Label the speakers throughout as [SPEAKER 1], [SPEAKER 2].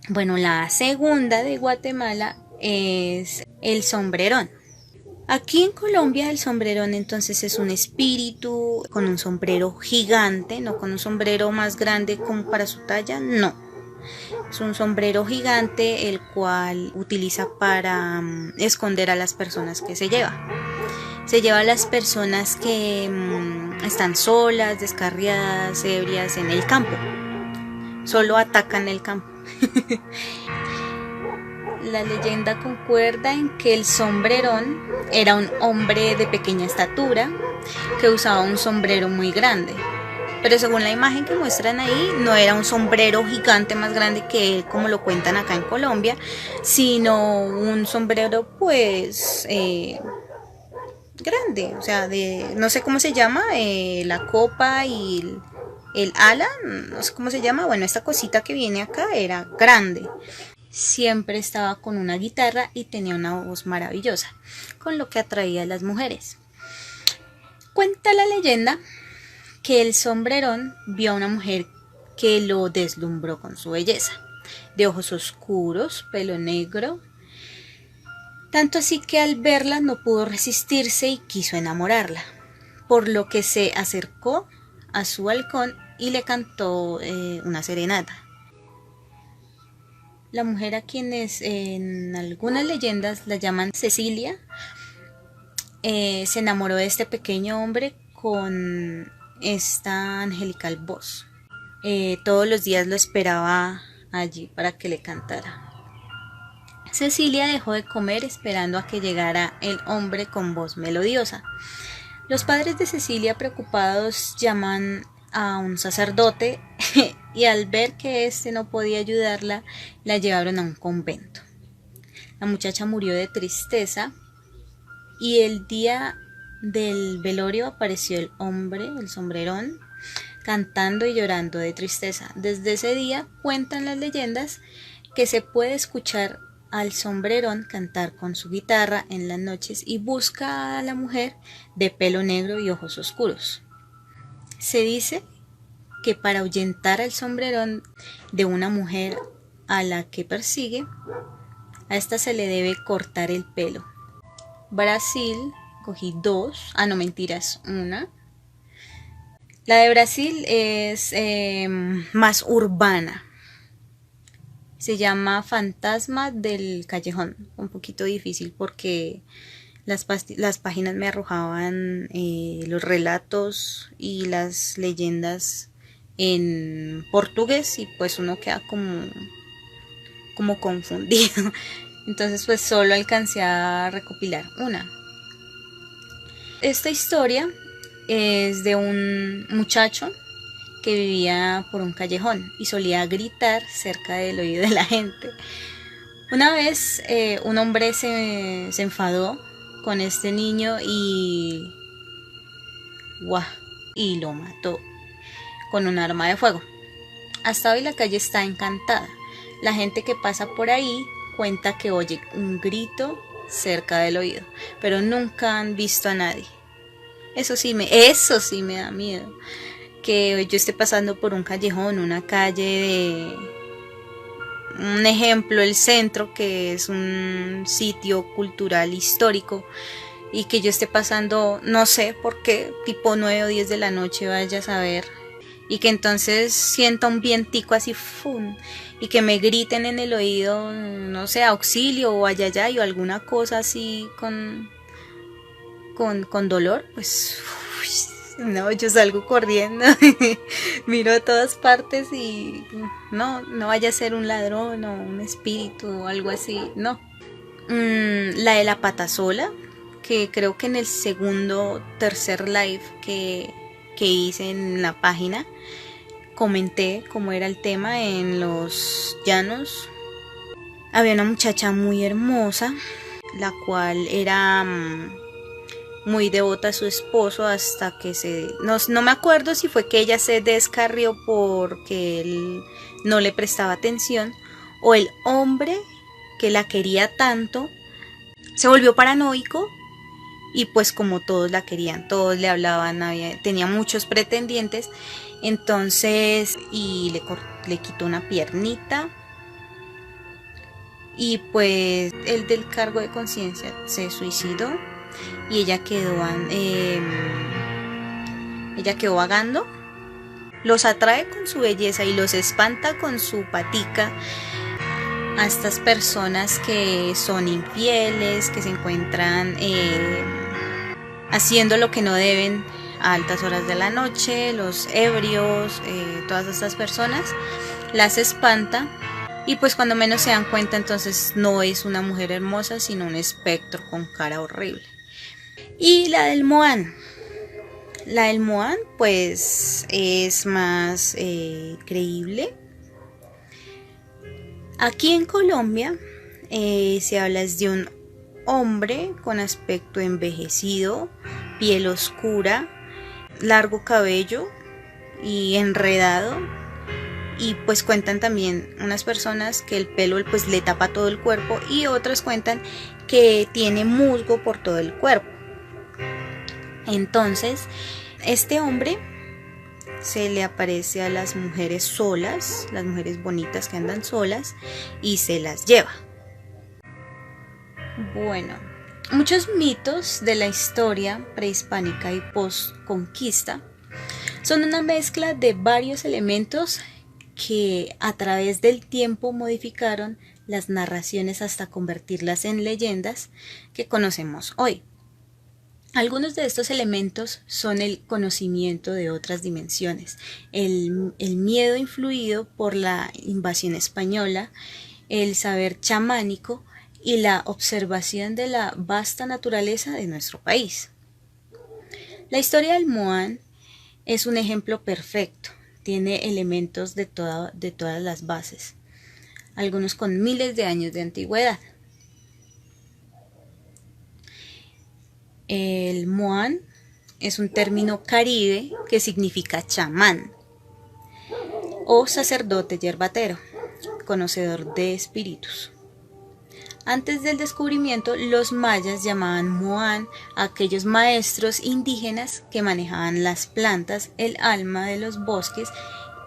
[SPEAKER 1] Bueno, la segunda de Guatemala es el sombrerón. Aquí en Colombia el sombrerón entonces es un espíritu con un sombrero gigante, no con un sombrero más grande como para su talla, no. Es un sombrero gigante el cual utiliza para esconder a las personas que se lleva. Se lleva a las personas que están solas, descarriadas, ebrias en el campo. Solo atacan el campo. La leyenda concuerda en que el sombrerón era un hombre de pequeña estatura que usaba un sombrero muy grande. Pero según la imagen que muestran ahí, no era un sombrero gigante más grande que él, como lo cuentan acá en Colombia, sino un sombrero pues grande, o sea, de no sé cómo se llama, la copa y el ala, no sé cómo se llama, bueno, esta cosita que viene acá era grande. Siempre estaba con una guitarra y tenía una voz maravillosa, con lo que atraía a las mujeres. Cuenta la leyenda que el sombrerón vio a una mujer que lo deslumbró con su belleza, de ojos oscuros, pelo negro, tanto así que al verla no pudo resistirse y quiso enamorarla, por lo que se acercó a su balcón y le cantó una serenata. La mujer, a quienes en algunas leyendas la llaman Cecilia, se enamoró de este pequeño hombre con esta angelical voz. Todos los días lo esperaba allí para que le cantara. Cecilia dejó de comer esperando a que llegara el hombre con voz melodiosa. Los padres de Cecilia, preocupados, llaman a un sacerdote y al ver que éste no podía ayudarla, la llevaron a un convento. La muchacha murió de tristeza y el día del velorio apareció el hombre, el sombrerón, cantando y llorando de tristeza. Desde ese día cuentan las leyendas que se puede escuchar al sombrerón cantar con su guitarra en las noches y busca a la mujer de pelo negro y ojos oscuros. Se dice que para ahuyentar al sombrerón de una mujer a la que persigue, a esta se le debe cortar el pelo. Brasil, cogí dos, no mentiras, una. La de Brasil es más urbana. Se llama Fantasma del Callejón. Un poquito difícil porque las páginas me arrojaban los relatos y las leyendas en portugués y pues uno queda como confundido. Entonces pues solo alcancé a recopilar una. Esta historia es de un muchacho que vivía por un callejón y solía gritar cerca del oído de la gente. Una vez un hombre se enfadó con este niño y lo mató con un arma de fuego. Hasta hoy la calle está encantada. La gente que pasa por ahí cuenta que oye un grito cerca del oído, pero nunca han visto a nadie. Eso sí me da miedo. Que yo esté pasando por un callejón, una calle de, un ejemplo, el centro, que es un sitio cultural histórico, y que yo esté pasando, no sé por qué, tipo 9 o 10 de la noche, vaya a saber, y que entonces sienta un vientico así, ¡fum! Y que me griten en el oído, no sé, auxilio o ayayay o alguna cosa así con dolor, pues no, yo salgo corriendo, miro a todas partes y no vaya a ser un ladrón o un espíritu o algo así, no. La de la pata sola, que creo que en el segundo, tercer live que hice en la página, comenté cómo era el tema en los llanos. Había una muchacha muy hermosa, la cual era muy devota a su esposo hasta que no me acuerdo si fue que ella se descarrió porque él no le prestaba atención o el hombre que la quería tanto se volvió paranoico y pues como todos la querían, todos le hablaban, tenía muchos pretendientes, entonces y le quitó una piernita y pues el del cargo de conciencia se suicidó y ella quedó vagando. Los atrae con su belleza y los espanta con su patica a estas personas que son infieles, que se encuentran haciendo lo que no deben a altas horas de la noche, los ebrios, todas estas personas, las espanta y pues cuando menos se dan cuenta entonces no es una mujer hermosa sino un espectro con cara horrible. Y la del Moán pues es más creíble. Aquí en Colombia se habla de un hombre con aspecto envejecido, piel oscura, largo cabello y enredado, y pues cuentan también unas personas que el pelo pues le tapa todo el cuerpo y otras cuentan que tiene musgo por todo el cuerpo. Entonces este hombre se le aparece a las mujeres solas, las mujeres bonitas que andan solas, y se las lleva. Bueno, muchos mitos de la historia prehispánica y post-conquista son una mezcla de varios elementos que a través del tiempo modificaron las narraciones hasta convertirlas en leyendas que conocemos hoy. Algunos de estos elementos son el conocimiento de otras dimensiones, el miedo influido por la invasión española, el saber chamánico y la observación de la vasta naturaleza de nuestro país. La historia del Moán es un ejemplo perfecto, tiene elementos de todas las bases, algunos con miles de años de antigüedad. El Moán es un término caribe que significa chamán o sacerdote yerbatero, conocedor de espíritus. Antes del descubrimiento, los mayas llamaban Moán a aquellos maestros indígenas que manejaban las plantas, el alma de los bosques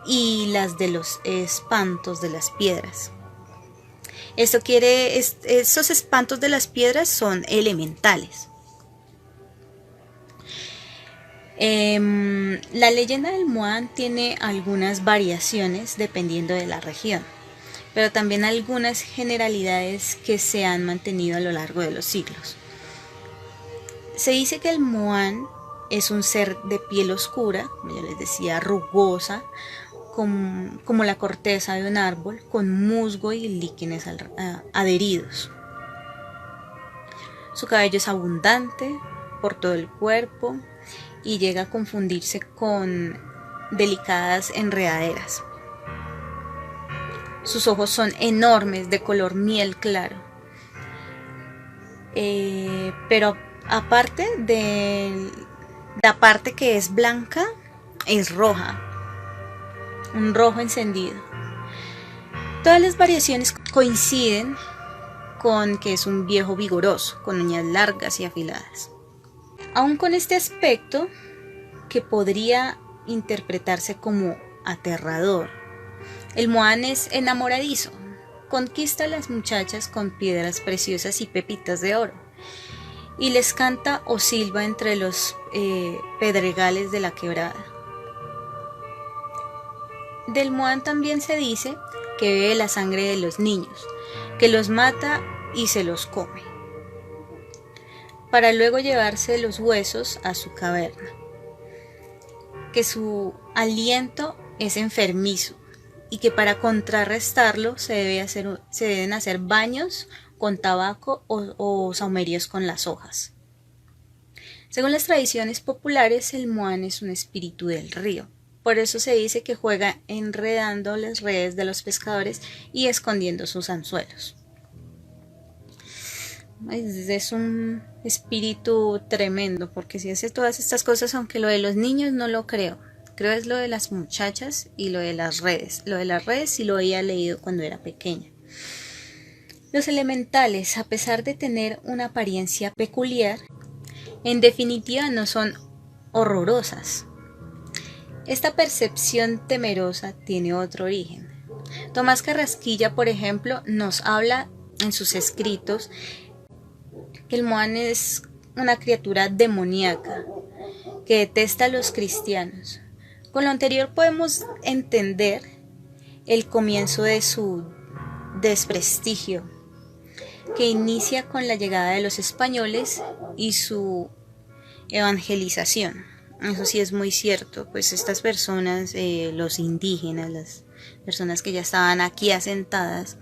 [SPEAKER 1] y las de los espantos de las piedras. Esos espantos de las piedras son elementales. La leyenda del Moán tiene algunas variaciones dependiendo de la región, pero también algunas generalidades que se han mantenido a lo largo de los siglos. Se dice que el Moán es un ser de piel oscura, como ya les decía, rugosa, como la corteza de un árbol, con musgo y líquenes adheridos. Su cabello es abundante por todo el cuerpo y llega a confundirse con delicadas enredaderas. Sus ojos son enormes, de color miel claro. Pero aparte de la parte que es blanca, es roja. Un rojo encendido. Todas las variaciones coinciden con que es un viejo vigoroso, con uñas largas y afiladas. Aún con este aspecto, que podría interpretarse como aterrador, el Moán es enamoradizo, conquista a las muchachas con piedras preciosas y pepitas de oro, y les canta o silba entre los pedregales de la quebrada. Del Moán también se dice que bebe la sangre de los niños, que los mata y se los come, para luego llevarse los huesos a su caverna, que su aliento es enfermizo y que para contrarrestarlo se deben hacer baños con tabaco o sahumerios con las hojas. Según las tradiciones populares, el Moán es un espíritu del río, por eso se dice que juega enredando las redes de los pescadores y escondiendo sus anzuelos. Es un espíritu tremendo, porque si hace todas estas cosas, aunque lo de los niños no lo creo es lo de las muchachas y lo de las redes. Lo de las redes sí lo había leído cuando era pequeña. Los elementales, a pesar de tener una apariencia peculiar, en definitiva no son horrorosas. Esta percepción temerosa tiene otro origen. Tomás Carrasquilla, por ejemplo, nos habla en sus escritos que el Moan es una criatura demoníaca que detesta a los cristianos. Con lo anterior podemos entender el comienzo de su desprestigio, que inicia con la llegada de los españoles y su evangelización. Eso sí es muy cierto, pues estas personas, los indígenas, las personas que ya estaban aquí asentadas,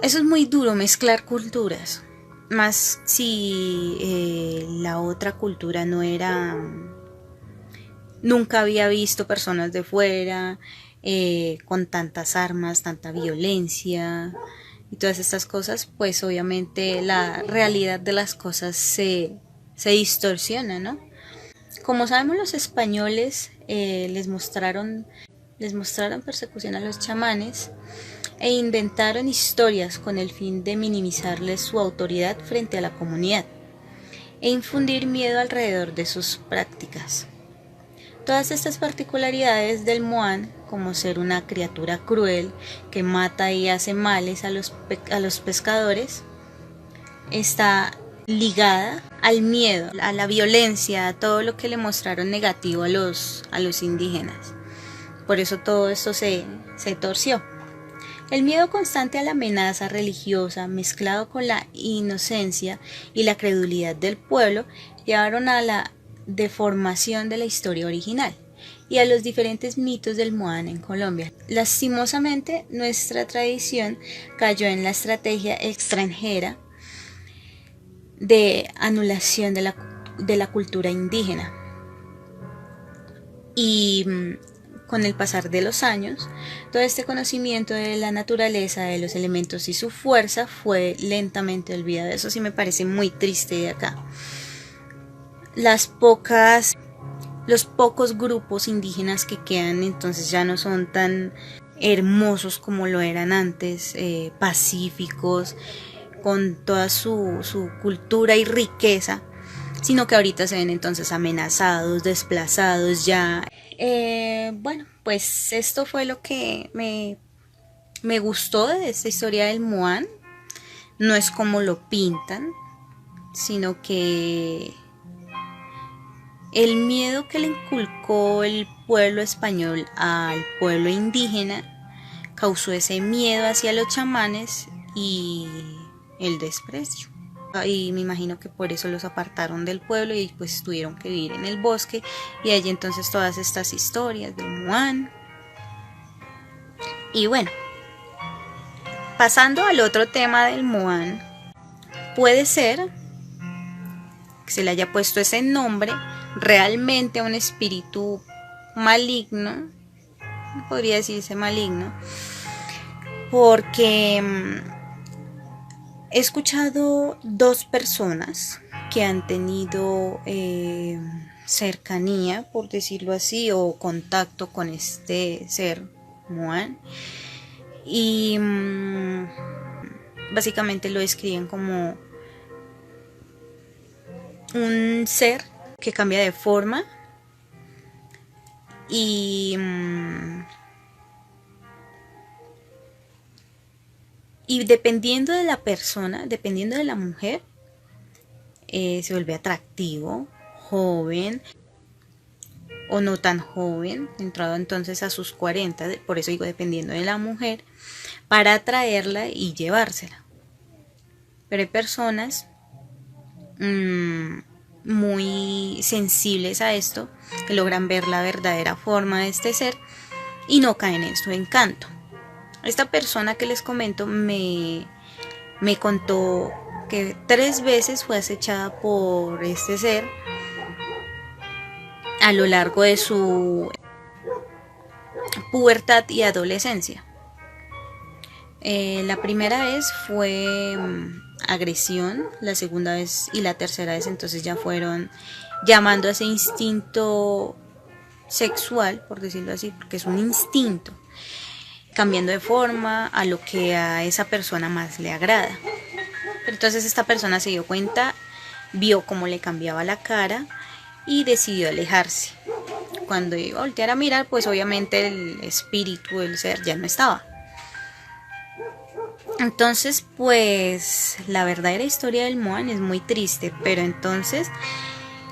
[SPEAKER 1] eso es muy duro, mezclar culturas, más si la otra cultura nunca había visto personas de fuera, con tantas armas, tanta violencia y todas estas cosas, pues obviamente la realidad de las cosas se distorsiona, ¿no? Como sabemos, los españoles les mostraron persecución a los chamanes e inventaron historias con el fin de minimizarles su autoridad frente a la comunidad e infundir miedo alrededor de sus prácticas. Todas estas particularidades del Moan, como ser una criatura cruel que mata y hace males a los pescadores, está ligada al miedo, a la violencia, a todo lo que le mostraron negativo a los indígenas. Por eso todo esto se torció. El miedo constante a la amenaza religiosa, mezclado con la inocencia y la credulidad del pueblo, llevaron a la deformación de la historia original y a los diferentes mitos del Moan en Colombia. Lastimosamente, nuestra tradición cayó en la estrategia extranjera de anulación de la cultura indígena. Y con el pasar de los años, todo este conocimiento de la naturaleza, de los elementos y su fuerza fue lentamente olvidado. Eso sí me parece muy triste de acá. Los pocos grupos indígenas que quedan entonces ya no son tan hermosos como lo eran antes, pacíficos, con toda su cultura y riqueza, sino que ahorita se ven entonces amenazados, desplazados ya. Bueno, pues esto fue lo que me gustó de esta historia del Moan. No es como lo pintan, sino que el miedo que le inculcó el pueblo español al pueblo indígena causó ese miedo hacia los chamanes y el desprecio. Y me imagino que por eso los apartaron del pueblo y pues tuvieron que vivir en el bosque, y allí entonces todas estas historias del Moan. Y bueno, pasando al otro tema del Moan, puede ser que se le haya puesto ese nombre realmente a un espíritu maligno, podría decirse maligno, porque he escuchado dos personas que han tenido cercanía, por decirlo así, o contacto con este ser Moan, y básicamente lo describen como un ser que cambia de forma y dependiendo de la persona, dependiendo de la mujer, se vuelve atractivo, joven o no tan joven, entrado entonces a sus 40, por eso digo dependiendo de la mujer, para atraerla y llevársela. Pero hay personas muy sensibles a esto, que logran ver la verdadera forma de este ser y no caen en su encanto. Esta persona que les comento me contó que 3 veces fue acechada por este ser a lo largo de su pubertad y adolescencia. La primera vez fue agresión, la segunda vez y la tercera vez entonces ya fueron llamando a ese instinto sexual, por decirlo así, porque es un instinto, cambiando de forma a lo que a esa persona más le agrada. Pero entonces esta persona se dio cuenta, vio cómo le cambiaba la cara y decidió alejarse. Cuando iba a voltear a mirar, pues obviamente el espíritu, el ser, ya no estaba. Entonces, pues la verdadera historia del Moan es muy triste, pero entonces,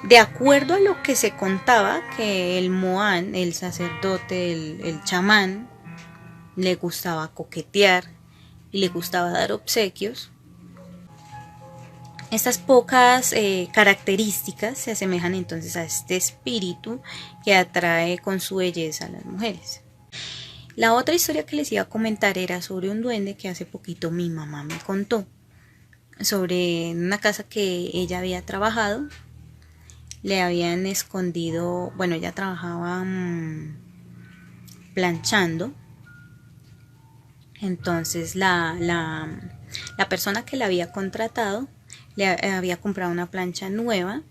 [SPEAKER 1] de acuerdo a lo que se contaba, que el Moan, el sacerdote, el chamán, le gustaba coquetear y le gustaba dar obsequios. Estas pocas características se asemejan entonces a este espíritu que atrae con su belleza a las mujeres. La otra historia que les iba a comentar era sobre un duende que hace poquito mi mamá me contó. Sobre una casa que ella había trabajado. Le habían escondido, bueno, ella trabajaba planchando. Entonces la persona que la había contratado le había comprado una plancha nueva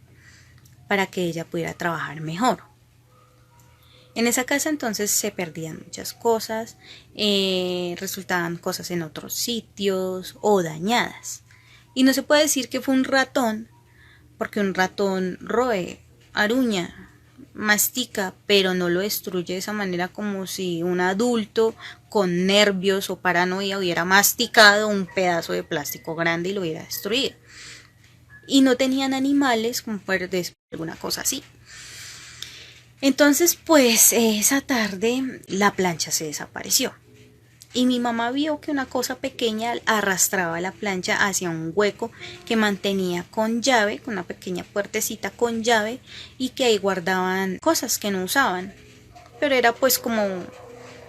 [SPEAKER 1] para que ella pudiera trabajar mejor. En esa casa entonces se perdían muchas cosas, resultaban cosas en otros sitios o dañadas. Y no se puede decir que fue un ratón, porque un ratón roe, aruña, mastica, pero no lo destruye de esa manera como si un adulto con nervios o paranoia hubiera masticado un pedazo de plástico grande y lo hubiera destruido. Y no tenían animales como para alguna cosa así. Entonces, pues esa tarde la plancha se desapareció. Y mi mamá vio que una cosa pequeña arrastraba la plancha hacia un hueco que mantenía con llave, con una pequeña puertecita con llave, y que ahí guardaban cosas que no usaban. Pero era pues como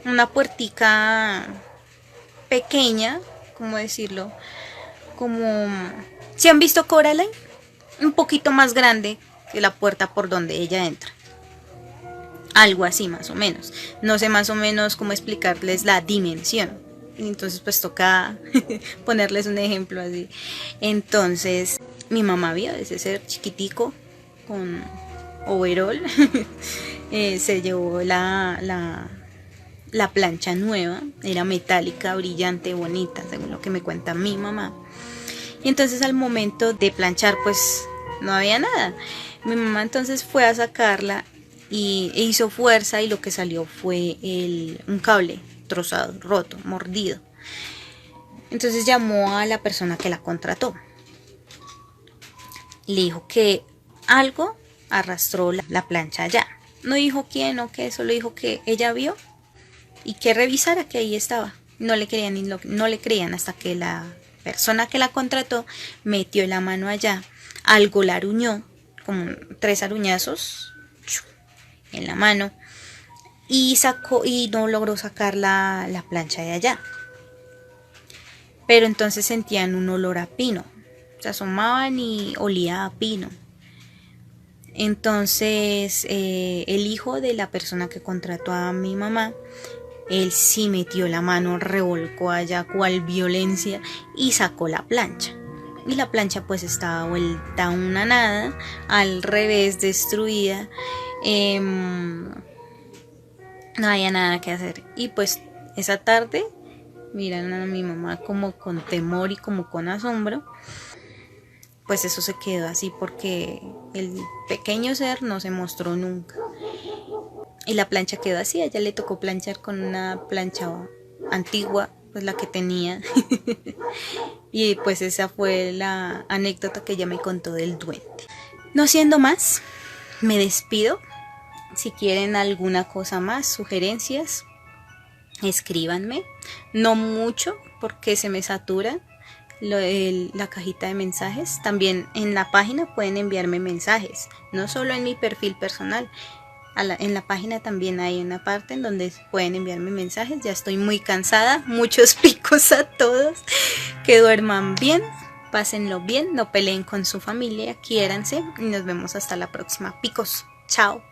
[SPEAKER 1] una puertica pequeña, ¿cómo decirlo? Como, ¿si han visto Coraline? Un poquito más grande que la puerta por donde ella entra. Algo así más o menos. No sé más o menos cómo explicarles la dimensión. Entonces pues toca ponerles un ejemplo así. Entonces mi mamá vio ese ser chiquitico con overol. Se llevó la plancha nueva. Era metálica, brillante, bonita, según lo que me cuenta mi mamá. Y entonces al momento de planchar pues no había nada. Mi mamá entonces fue a sacarla y hizo fuerza y lo que salió fue un cable trozado, roto, mordido. Entonces llamó a la persona que la contrató. Le dijo que algo arrastró la plancha allá. No dijo quién o qué, solo dijo que ella vio y que revisara que ahí estaba. No le creían hasta que la persona que la contrató metió la mano allá. Algo la aruñó, como 3 aruñazos en la mano, y sacó y no logró sacar la plancha de allá. Pero entonces sentían un olor a pino, se asomaban y olía a pino. Entonces el hijo de la persona que contrató a mi mamá, él sí metió la mano, revolcó allá cual violencia y sacó la plancha. Y la plancha pues estaba vuelta a una nada, al revés, destruida. No había nada que hacer. Y pues esa tarde miran a mi mamá como con temor y como con asombro. Pues eso se quedó así porque el pequeño ser no se mostró nunca. Y la plancha quedó así. A ella le tocó planchar con una plancha antigua, pues la que tenía. Y pues esa fue la anécdota que ella me contó del duende. No siendo más, me despido. Si quieren alguna cosa más, sugerencias, escríbanme. No mucho porque se me satura la cajita de mensajes. También en la página pueden enviarme mensajes, no solo en mi perfil personal. En la página también hay una parte en donde pueden enviarme mensajes. Ya estoy muy cansada. Muchos picos a todos. Que duerman bien, pásenlo bien, no peleen con su familia, quiéranse y nos vemos hasta la próxima. Picos, chao.